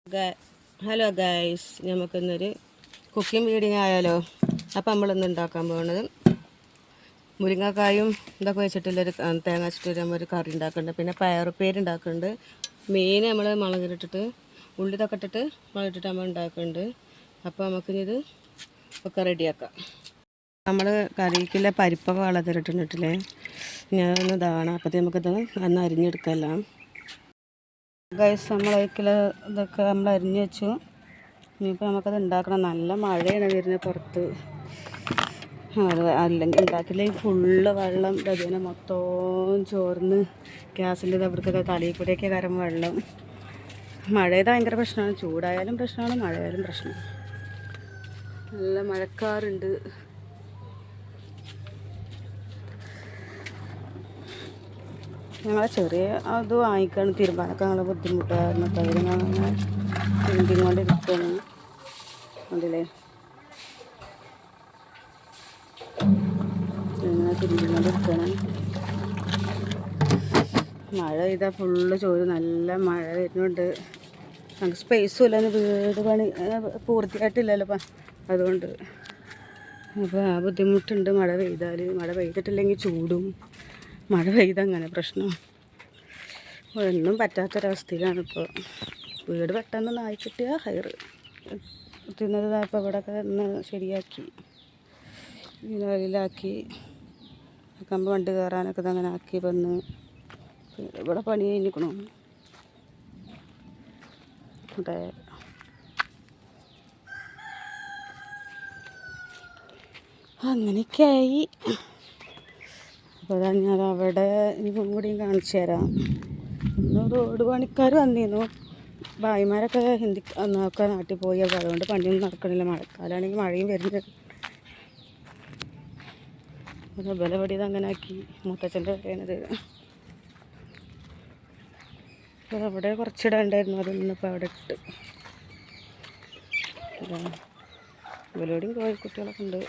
Hello guys, നമുക്കിന്നൊരു cooking video ആയാലോ. അപ്പം നമ്മളിന്ന് ഉണ്ടാക്കാൻ പോകുന്നത് മുരിങ്ങക്കായും ഇതൊക്കെ വെച്ചിട്ടുള്ളൊരു തേങ്ങ വെച്ചിട്ട് ഒരു കറി ഉണ്ടാക്കുന്നുണ്ട്. പിന്നെ പയറുപ്പേര് ഉണ്ടാക്കുന്നുണ്ട്. മീൻ നമ്മൾ മുളകിലിട്ടിട്ട് ഉള്ളി ഇതൊക്കെ ഇട്ടിട്ട് മുളകിട്ടിട്ട് നമ്മൾ ഉണ്ടാക്കുന്നുണ്ട്. അപ്പോൾ നമുക്കിത് ഒക്കെ റെഡിയാക്കാം. നമ്മൾ കറിക്കുള്ള പരിപ്പൊക്കെ വെള്ളത്തിലിട്ടിട്ടില്ലേ, ഞാനൊന്ന് ഇതാണ്. അപ്പോഴത്തേക്ക് നമുക്കിത് അന്ന് അരിഞ്ഞെടുക്കാം. ഗൈസ്, നമ്മളതിൽ ഇതൊക്കെ നമ്മൾ അരിഞ്ഞ് വെച്ചു. ഇനിയിപ്പോൾ നമുക്കത് ഉണ്ടാക്കണം. നല്ല മഴയാണ് വരുന്നത് പുറത്ത്. അത് അല്ലെങ്കിൽ ഉണ്ടാക്കില്ലെങ്കിൽ ഫുള്ള് വെള്ളം അതിനെ മൊത്തം ചോർന്ന് ഗ്യാസിൻ്റെ അവിടത്തൊക്കെ തലയിൽ കൂടെയൊക്കെ കയറും വെള്ളം. മഴയത് ഭയങ്കര പ്രശ്നമാണ്. ചൂടായാലും പ്രശ്നമാണ്, മഴയായാലും പ്രശ്നമാണ്. നല്ല മഴക്കാറുണ്ട്. ഞങ്ങൾ ചെറിയ അത് വാങ്ങിക്കാണ്. തിരുമ്പാനൊക്കെ ഞങ്ങൾ ബുദ്ധിമുട്ടായിരുന്നു. തൈര് ഞങ്ങൾ തിരുമ്പിക്കൊണ്ടിരിക്കുകയാണ്. അതില്ലേ ഞങ്ങൾ തിരുമ്പിക്കൊണ്ടിരിക്കുകയാണ്. മഴ പെയ്താൽ ഫുള്ള് ചോറ്. നല്ല മഴ വരുന്നുണ്ട്. നമുക്ക് സ്പേസും ഇല്ല. വീട് പണി പൂർത്തിയായിട്ടില്ലല്ലോ അപ്പം. അതുകൊണ്ട് അപ്പോൾ ആ ബുദ്ധിമുട്ടുണ്ട്. മഴ പെയ്താൽ, മഴ പെയ്തിട്ടില്ലെങ്കിൽ ചൂടും, മഴ പെയ്ത അങ്ങനെ പ്രശ്നം. ഒന്നും പറ്റാത്തൊരവസ്ഥയിലാണ് ഇപ്പോൾ. വീട് പെട്ടെന്ന് ആയി കിട്ടിയാൽ ഹയർ തിന്നത്. അപ്പോൾ ഇവിടെയൊക്കെ ഒന്ന് ശരിയാക്കി ഇതിലാക്കി കമ്പ് വണ്ടി കയറാനൊക്കെ ഇതങ്ങനെ ആക്കി വന്ന് ഇവിടെ പണി കഴിഞ്ഞിരിക്കണു. ഇവിടെ അങ്ങനെയൊക്കെയായി. അപ്പോൾ അതാണ് ഞാൻ അവിടെ ഇനിയും കൂടിയും കാണിച്ചു തരാം. ഇന്ന് റോഡ് പണിക്കാർ വന്നിരുന്നു. ഭായിമാരൊക്കെ ഒക്കെ നാട്ടിൽ പോയി. അപ്പോൾ അതുകൊണ്ട് പണിയൊന്നും നടക്കണില്ല. മഴക്കാലമാണെങ്കിൽ മഴയും വരുന്നത്. ബലപടി അങ്ങനെ ആക്കി. മുത്തച്ഛൻ്റെ കടയാണിത്. അപ്പോൾ അവിടെ കുറച്ചിടാണ്ടായിരുന്നു. അതൊന്നിപ്പോൾ അവിടെ ഇട്ട്. ബലപടിയും കോഴിക്കുട്ടികളൊക്കെ ഉണ്ട്.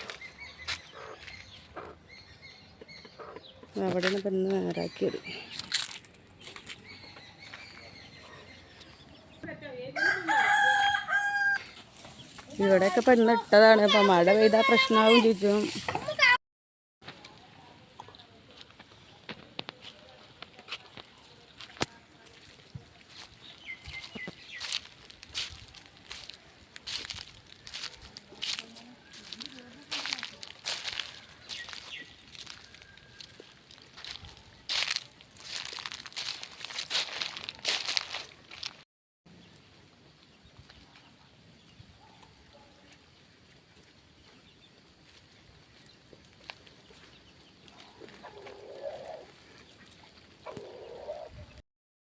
അവിടെയാണ് ഇപ്പം ഇന്ന് നേരാക്കിയത്. ഇവിടെയൊക്കെ ഇപ്പം ഇന്ന് ഇട്ടതാണ്. ഇപ്പം മഴ പെയ്താൽ പ്രശ്നമാവും ചോദിച്ചും.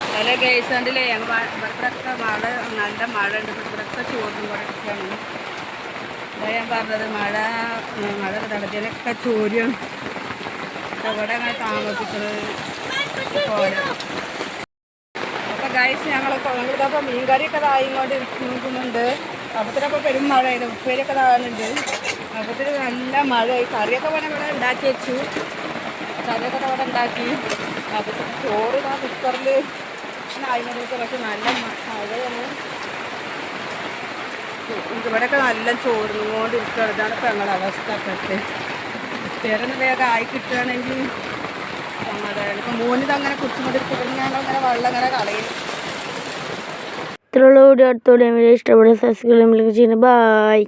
പല കേസുണ്ടില്ലേ ഇവിടത്തൊക്കെ മഴ, നല്ല മഴ ഉണ്ട്. ഇവിടത്തൊക്കെ ചോർന്നും കുറയ്ക്കാണ്. അതാ ഞാൻ പറഞ്ഞത്, മഴ തടഞ്ഞതിനൊക്കെ ചോരും. ഇവിടെ അങ്ങനെ താമസിക്കുന്നത് പോലെ. അപ്പോൾ ഗൈസ്, ഞങ്ങളിപ്പോൾ മീൻകറിയൊക്കെ തായിങ്ങോട്ട് നോക്കുന്നുണ്ട്. അപ്പത്തിനപ്പോൾ പെരും മഴയായിരുന്നു. ഉപ്പേരിയൊക്കെ താകുന്നുണ്ട്. അപ്പത്തിന് നല്ല മഴയായി. കറിയൊക്കെ വേണം ഇവിടെ ഉണ്ടാക്കി വെച്ചു. കറിയൊക്കെ ഇവിടെ ഉണ്ടാക്കി. അപ്പത്തിന് ചോറ് കുക്കറിൽ ആയിക്കൊണ്ടിരിക്കുക. പക്ഷെ നല്ല മഴയാണ്. ഇവിടെയൊക്കെ നല്ല ചോർന്നുകൊണ്ടിരിക്കുകയാണ്. ഇതാണ് ഇപ്പം ഞങ്ങളുടെ അവസ്ഥ. ഒക്കെ പേരൊന്ന് വേഗം ആയി കിട്ടുകയാണെങ്കിൽ സമാധാനം. ഇപ്പം മൂന്നിത് അങ്ങനെ കുറിച്ചുകൊണ്ടിരിക്കുക. ഞങ്ങളങ്ങനെ വെള്ളം അങ്ങനെ കളയും. ഇത്രയുള്ള വീഡിയോ അടുത്തോടെ ഇഷ്ടപ്പെടുന്ന സബ്സ്ക്രൈബ് ചെയ്യുന്നത്. ബൈ.